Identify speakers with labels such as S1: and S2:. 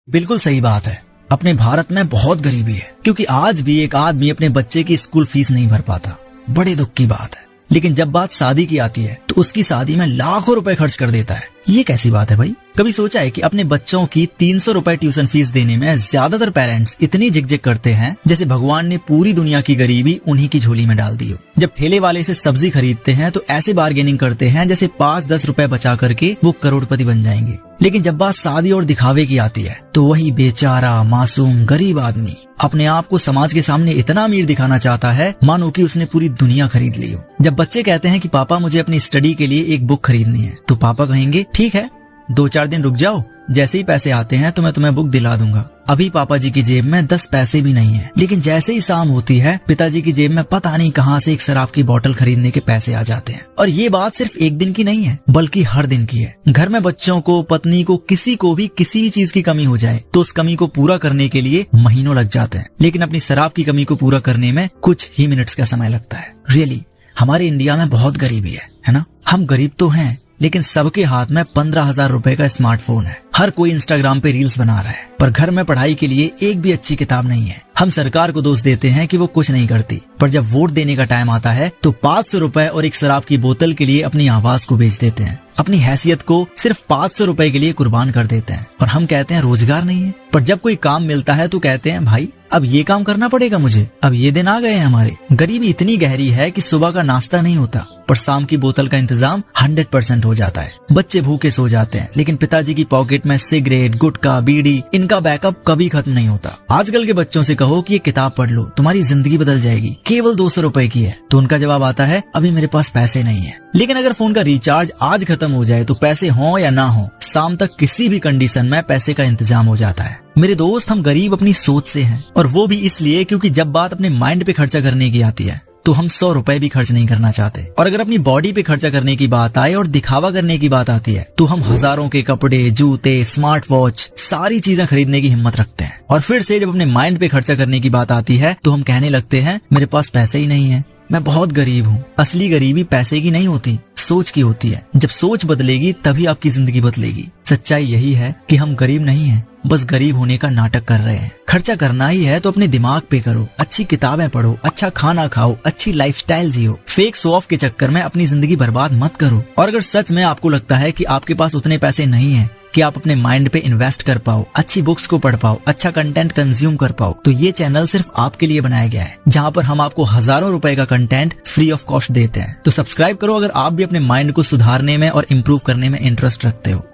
S1: बिल्कुल सही बात है। अपने भारत में बहुत गरीबी है, क्योंकि आज भी एक आदमी अपने बच्चे की स्कूल फीस नहीं भर पाता। बड़े दुख की बात है। लेकिन जब बात शादी की आती है तो उसकी शादी में लाखों रुपए खर्च कर देता है। ये कैसी बात है भाई? कभी सोचा है कि अपने बच्चों की 300 रुपए ट्यूशन फीस देने में ज्यादातर पेरेंट्स इतनी झिकझिक करते हैं जैसे भगवान ने पूरी दुनिया की गरीबी उन्हीं की झोली में डाल दी हो। जब ठेले वाले से सब्जी खरीदते हैं तो ऐसे बार्गेनिंग करते हैं जैसे 5-10 रुपए बचा करके वो करोड़पति बन जाएंगे। लेकिन जब बात शादी और दिखावे की आती है तो वही बेचारा मासूम गरीब आदमी अपने आप को समाज के सामने इतना अमीर दिखाना चाहता है मानो कि उसने पूरी दुनिया खरीद ली हो। जब बच्चे कहते हैं कि पापा मुझे अपनी स्टडी के लिए एक बुक खरीदनी है तो पापा कहेंगे ठीक है 2-4 दिन रुक जाओ, जैसे ही पैसे आते हैं तो मैं तुम्हें बुक दिला दूंगा। अभी पापा जी की जेब में 10 पैसे भी नहीं है। लेकिन जैसे ही शाम होती है पिताजी की जेब में पता नहीं कहां से एक शराब की बोतल खरीदने के पैसे आ जाते हैं। और ये बात सिर्फ एक दिन की नहीं है बल्कि हर दिन की है। घर में बच्चों को, पत्नी को, किसी को भी किसी भी चीज की कमी हो जाए तो उस कमी को पूरा करने के लिए महीनों लग जाते हैं। लेकिन अपनी शराब की कमी को पूरा करने में कुछ ही मिनट्स का समय लगता है। रियली हमारे इंडिया में बहुत गरीबी है ना? हम गरीब तो हैं लेकिन सबके हाथ में 15,000 रुपए का स्मार्टफोन है। हर कोई इंस्टाग्राम पे रील्स बना रहा है, पर घर में पढ़ाई के लिए एक भी अच्छी किताब नहीं है। हम सरकार को दोष देते हैं कि वो कुछ नहीं करती, पर जब वोट देने का टाइम आता है तो 500 रुपए और एक शराब की बोतल के लिए अपनी आवाज को बेच देते हैं। अपनी हैसियत को सिर्फ 500 रुपए के लिए कुर्बान कर देते हैं। और हम कहते हैं रोजगार नहीं है, पर जब कोई काम मिलता है तो कहते हैं भाई अब ये काम करना पड़ेगा मुझे, अब ये दिन आ गए हैं हमारे। गरीबी इतनी गहरी है कि सुबह का नाश्ता नहीं होता पर शाम की बोतल का इंतजाम 100% हो जाता है। बच्चे भूखे सो जाते हैं लेकिन पिताजी की पॉकेट में सिगरेट, गुटखा, बीड़ी, इनका बैकअप कभी खत्म नहीं होता। आजकल के बच्चों से कहो कि ये किताब पढ़ लो, तुम्हारी जिंदगी बदल जाएगी, केवल 200 रुपए की है, तो उनका जवाब आता है अभी मेरे पास पैसे नहीं है। लेकिन अगर फोन का रिचार्ज आज खत्म हो जाए तो पैसे हो या ना हो, शाम तक किसी भी कंडीशन में पैसे का इंतजाम हो जाता है। मेरे दोस्त, हम गरीब अपनी सोच से हैं, और वो भी इसलिए क्योंकि जब बात अपने माइंड पे खर्चा करने की आती है तो हम 100 रुपए भी खर्च नहीं करना चाहते। और अगर अपनी बॉडी पे खर्चा करने की बात आए और दिखावा करने की बात आती है तो हम हजारों के कपड़े, जूते, स्मार्ट वॉच, सारी चीजें खरीदने की हिम्मत रखते हैं। और फिर से जब अपने माइंड पे खर्चा करने की बात आती है तो हम कहने लगते हैं मेरे पास पैसे ही नहीं है, मैं बहुत गरीब हूँ। असली गरीबी पैसे की नहीं होती, सोच की होती है। जब सोच बदलेगी तभी आपकी जिंदगी बदलेगी। सच्चाई यही है कि हम गरीब नहीं हैं, बस गरीब होने का नाटक कर रहे हैं। खर्चा करना ही है तो अपने दिमाग पे करो, अच्छी किताबें पढ़ो, अच्छा खाना खाओ, अच्छी लाइफस्टाइल जियो। फेक शो ऑफ के चक्कर में अपनी जिंदगी बर्बाद मत करो। और अगर सच में आपको लगता है कि आपके पास उतने पैसे नहीं है कि आप अपने माइंड पे इन्वेस्ट कर पाओ, अच्छी बुक्स को पढ़ पाओ, अच्छा कंटेंट कंज्यूम कर पाओ, तो ये चैनल सिर्फ आपके लिए बनाया गया है, जहाँ पर हम आपको हजारों रुपए का कंटेंट फ्री ऑफ कॉस्ट देते हैं। तो सब्सक्राइब करो अगर आप भी अपने माइंड को सुधारने में और इम्प्रूव करने में इंटरेस्ट रखते हो।